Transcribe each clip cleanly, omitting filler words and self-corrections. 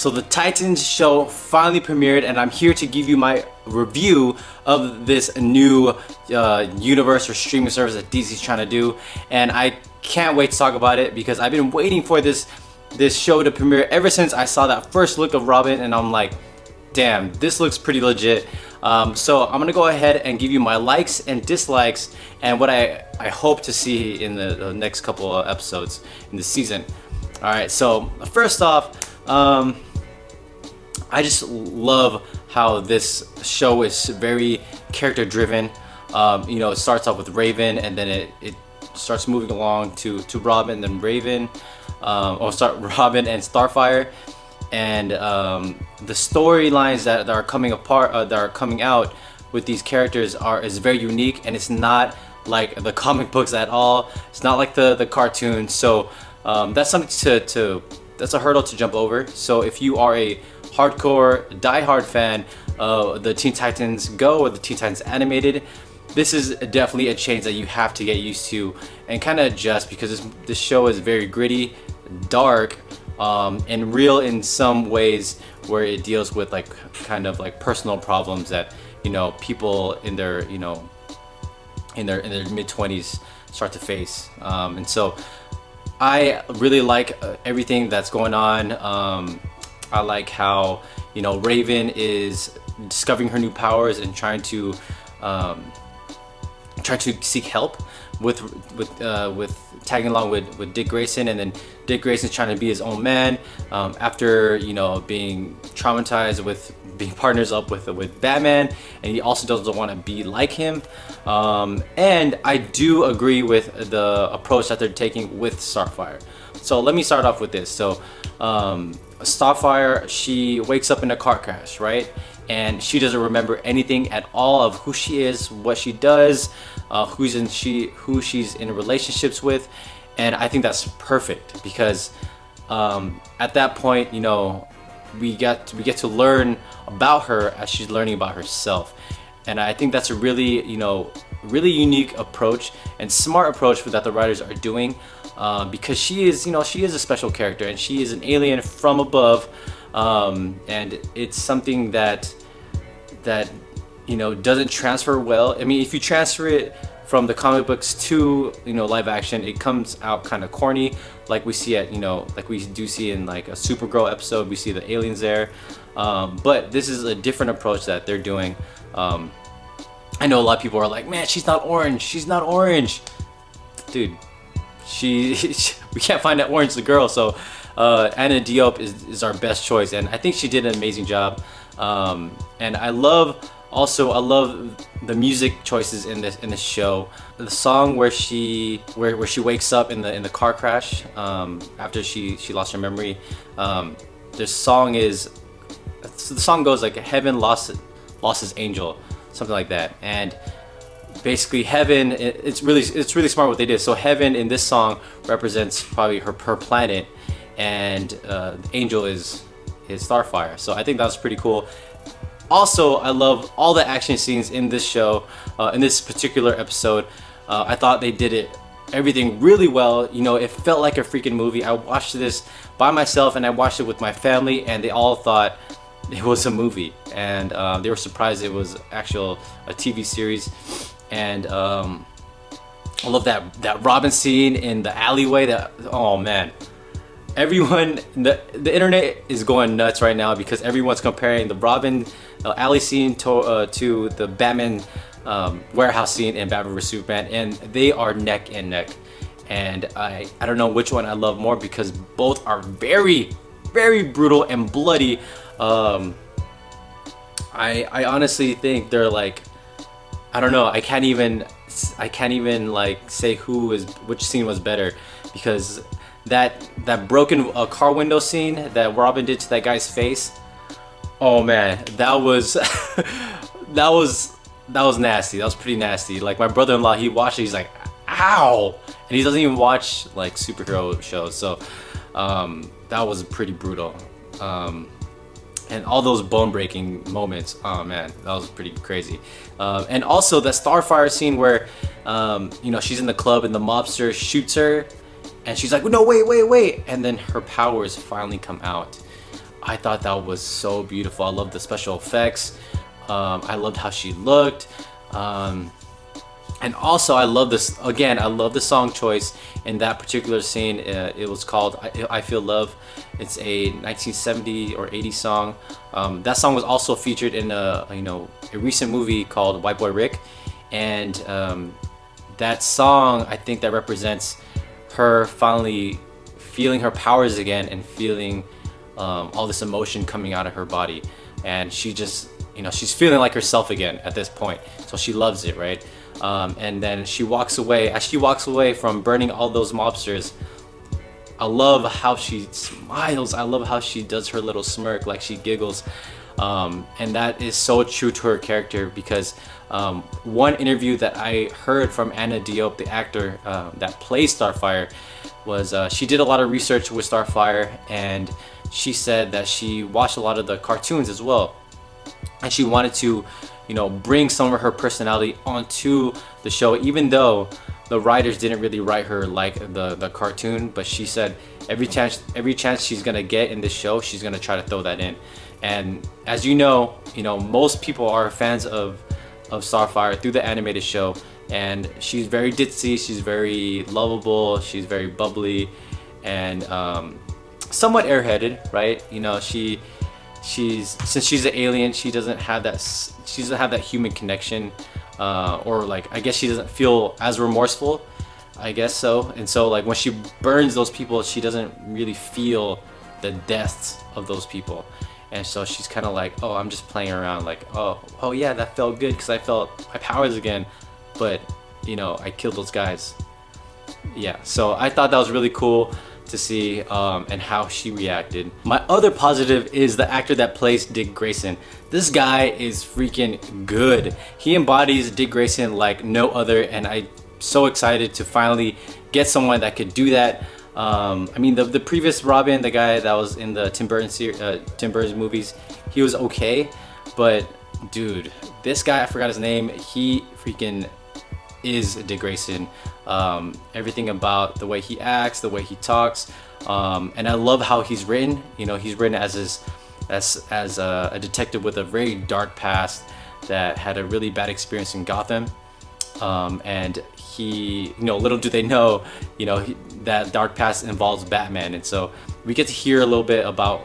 So the Titans show finally premiered, and I'm here to give you my review of this new universe or streaming service that DC's trying to do. And I can't wait to talk about it because I've been waiting for this show to premiere ever since I saw that first look of Robin, and I'm like, damn, this looks pretty legit. So I'm gonna go ahead and give you my likes and dislikes and what I hope to see in the next couple of episodes in the season. Alright, so first off, I just love how this show is very character driven. You know, it starts off with Raven, and then it starts moving along to Robin, then Raven, Robin and Starfire, and the storylines that are coming out with these characters is very unique, and it's not like the comic books at all. It's not like the cartoon. So that's something that's a hurdle to jump over. So if you are a hardcore, die-hard fan of the Teen Titans Go or the Teen Titans Animated, this is definitely a change that you have to get used to and kind of adjust, because this show is very gritty, dark, and real in some ways, where it deals with like kind of like personal problems that, you know, people in their mid-20s start to face. And so I really like everything that's going on. I like how, you know, Raven is discovering her new powers and trying to seek help with tagging along with Dick Grayson, and then Dick Grayson's trying to be his own man after, you know, being traumatized with being partners up with Batman, and he also doesn't want to be like him. And I do agree with the approach that they're taking with Starfire. So let me start off with this. So Starfire, she wakes up in a car crash, right? And she doesn't remember anything at all of who she is, what she does, who she's in relationships with. And I think that's perfect, because at that point, you know, we get to learn about her as she's learning about herself. And I think that's a really, you know, really unique approach and smart approach that the writers are doing, because she is a special character, and she is an alien from above, and it's something that you know, doesn't transfer well. I mean, if you transfer it from the comic books to, you know, live action, it comes out kind of corny, like we see like we do see in like a Supergirl episode. We see the aliens there, but this is a different approach that they're doing. I know a lot of people are like, man, she's not orange, dude. We can't find that orange girl. So Anna Diop is our best choice, and I think she did an amazing job. And I love the music choices in this show. The song where she wakes up in the car crash after she lost her memory. The song goes like, heaven lost his angel, something like that. And basically heaven, it's really smart what they did. So heaven in this song represents probably her planet, and the angel is Starfire. So I think that was pretty cool. Also, I love all the action scenes in this show, in this particular episode. I thought they did everything really well. You know, it felt like a freaking movie. I watched this by myself, and I watched it with my family, and they all thought it was a movie, and they were surprised it was a TV series. And I love that Robin scene in the alleyway. Oh man, everyone, the internet is going nuts right now, because everyone's comparing the Robin alley scene to the Batman warehouse scene in Batman vs Superman, and they are neck and neck. And I don't know which one I love more, because both are very, very brutal and bloody. I honestly think they're like, I don't know, I can't even like say which scene was better, because that broken car window scene that Robin did to that guy's face, oh man, that was that was nasty. That was pretty nasty. Like, my brother-in-law, he watched it, he's like, ow, and he doesn't even watch like superhero shows. So that was pretty brutal. And all those bone-breaking moments, oh man, that was pretty crazy. And also the Starfire scene where you know, she's in the club and the mobster shoots her, and she's like, no, wait, and then her powers finally come out. I thought that was so beautiful. I love the special effects. I loved how she looked. And also, I love this. Again, I love the song choice in that particular scene. It was called "I Feel Love." It's a 1970 or 80 song. That song was also featured in a recent movie called White Boy Rick, and that song, I think that represents her finally feeling her powers again and feeling all this emotion coming out of her body, and she just she's feeling like herself again at this point. So she loves it, right? And then she walks away. As she walks away from burning all those mobsters, I love how she smiles. I love how she does her little smirk, like she giggles. And that is so true to her character, because one interview that I heard from Anna Diop, the actor that plays Starfire, was she did a lot of research with Starfire, and she said that she watched a lot of the cartoons as well, and she wanted to bring some of her personality onto the show, even though the writers didn't really write her like the cartoon. But she said every chance she's gonna get in this show, she's gonna try to throw that in. And as most people are fans of Starfire through the animated show, and she's very ditzy, she's very lovable, she's very bubbly, and somewhat airheaded, right? Since she's an alien, she doesn't have that human connection, or like, I guess she doesn't feel as remorseful, I guess so. And so like when she burns those people, she doesn't really feel the deaths of those people, and so she's kind of like, oh, I'm just playing around, like, oh yeah, that felt good because I felt my powers again, but I killed those guys. Yeah, so I thought that was really cool to see, and how she reacted. My other positive is the actor that plays Dick Grayson. This guy is freaking good. He embodies Dick Grayson like no other, and I'm so excited to finally get someone that could do that. I mean, the previous Robin, the guy that was in the Tim Burton movies, he was okay, but dude, this guy, I forgot his name, he freaking is Dick Grayson. Everything about the way he acts, the way he talks, and I love how he's written. He's written as a detective with a very dark past that had a really bad experience in Gotham, and he, little do they know, that dark past involves Batman, and so we get to hear a little bit about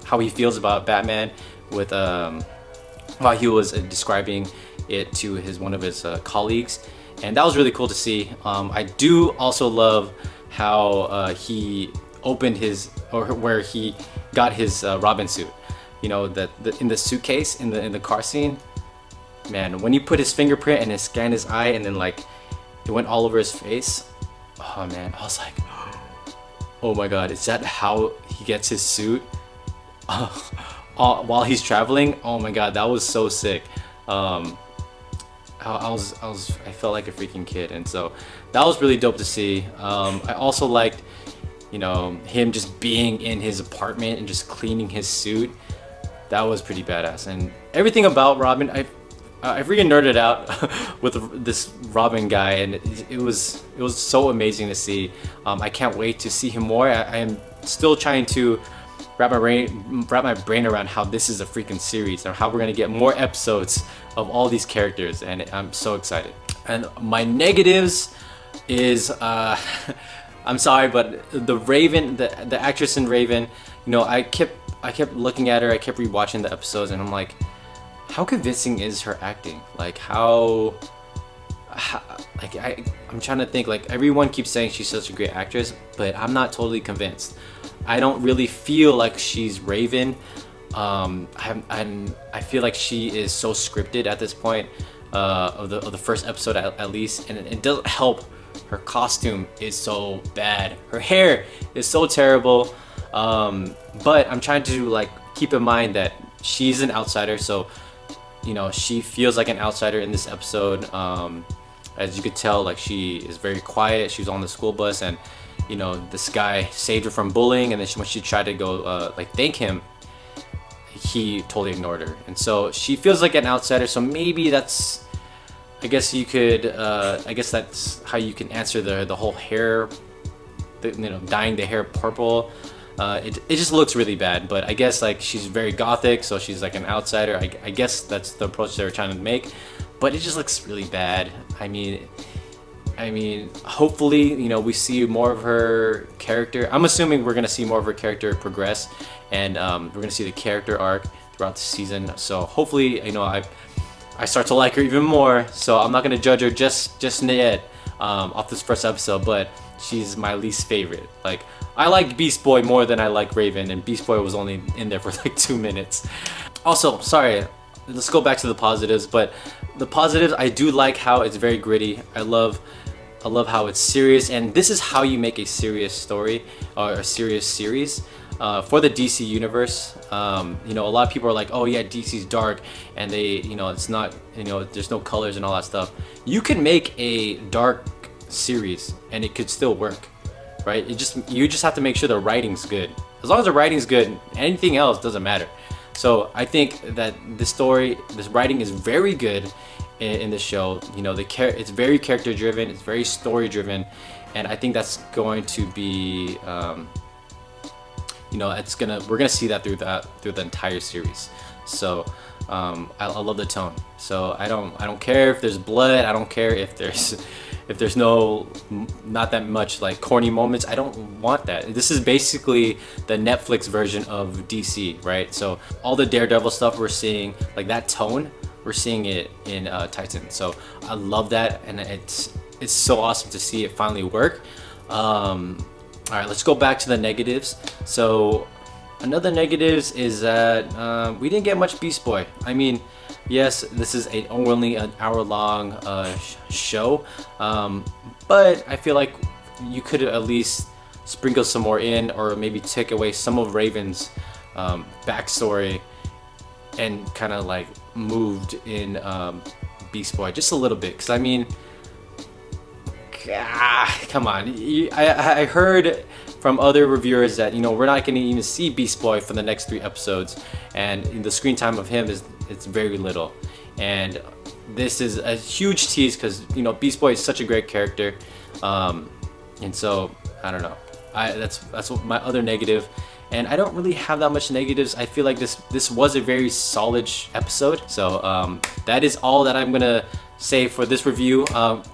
how he feels about Batman with while he was describing it to one of his colleagues, and that was really cool to see. I do also love how he opened where he got his Robin suit. In the suitcase in the car scene. Man, when he put his fingerprint and it scanned his eye and then like it went all over his face. Oh man, I was like, oh my god, is that how he gets his suit? While he's traveling? Oh my god, that was so sick. I felt like a freaking kid, and so that was really dope to see. I also liked, him just being in his apartment and just cleaning his suit. That was pretty badass, and everything about Robin, I freaking nerded out with this Robin guy, and it was so amazing to see. I can't wait to see him more. I am still trying to wrap my brain around how this is a freaking series and how we're gonna get more episodes of all these characters, and I'm so excited. And my negatives is I'm sorry, but the Raven, the actress in Raven, I kept looking at her, I kept rewatching the episodes, and I'm like, how convincing is her acting? Like I'm trying to think, like everyone keeps saying she's such a great actress, but I'm not totally convinced. I don't really feel like she's Raven. I feel like she is so scripted at this point of the first episode at least, and it doesn't help. Her costume is so bad. Her hair is so terrible. But I'm trying to like keep in mind that she's an outsider, so she feels like an outsider in this episode. As you could tell, like she is very quiet. She was on the school bus, and this guy saved her from bullying, and then when she tried to go thank him, he totally ignored her, and so she feels like an outsider. So maybe that's, I guess that's how you can answer the whole hair, dyeing the hair purple. It just looks really bad. But I guess like she's very gothic, so she's like an outsider. I guess that's the approach they were trying to make, but it just looks really bad. I mean, hopefully, you know, we see more of her character. I'm assuming we're gonna see more of her character progress, and we're gonna see the character arc throughout the season. So hopefully, you know, I start to like her even more. So I'm not gonna judge her just yet off this first episode, but she's my least favorite. Like, I like Beast Boy more than I like Raven, and Beast Boy was only in there for like 2 minutes. Also, sorry, let's go back to the positives. But the positives, I do like how it's very gritty. I love how it's serious, and this is how you make a serious story or a serious series for the DC universe. You know, a lot of people are like, oh yeah, DC's dark, and they, you know, it's not, you know, there's no colors and all that stuff. You can make a dark series and it could still work, right? You just have to make sure the writing's good. As long as the writing's good, anything else doesn't matter. So I think that this writing is very good in the show. You know, it's very character driven, it's very story driven, and I think that's going to be, you know, we're gonna see that through the entire series. So I love the tone. So I don't care if there's blood. I don't care if there's not that much like corny moments. I don't want that. This is basically the Netflix version of DC, right? So all the Daredevil stuff we're seeing, like that tone, we're seeing it in Titan. So I love that, and it's so awesome to see it finally work. All right, let's go back to the negatives. So another negatives is that we didn't get much Beast Boy. I mean, yes, this is only an hour-long show, but I feel like you could at least sprinkle some more in, or maybe take away some of Raven's backstory and kind of like moved in Beast Boy just a little bit. Because I mean, come on, I heard from other reviewers that, you know, we're not going to even see Beast Boy for the next 3 episodes, and the screen time of him it's very little. And this is a huge tease because, you know, Beast Boy is such a great character, and so I don't know. That's what my other negative. And I don't really have that much negatives. I feel like this was a very solid episode. So that is all that I'm gonna say for this review.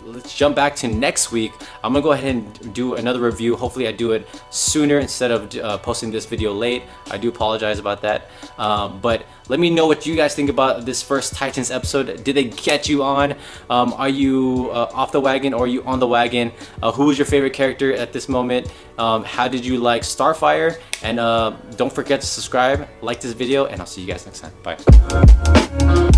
Let's jump back to next week. I'm gonna go ahead and do another review. Hopefully I do it sooner instead of posting this video late. I do apologize about that. But let me know what you guys think about this first Titans episode. Did they get you on? Are you off the wagon, or are you on the wagon? Who is your favorite character at this moment? How did you like Starfire? And don't forget to subscribe, like this video, and I'll see you guys next time. Bye.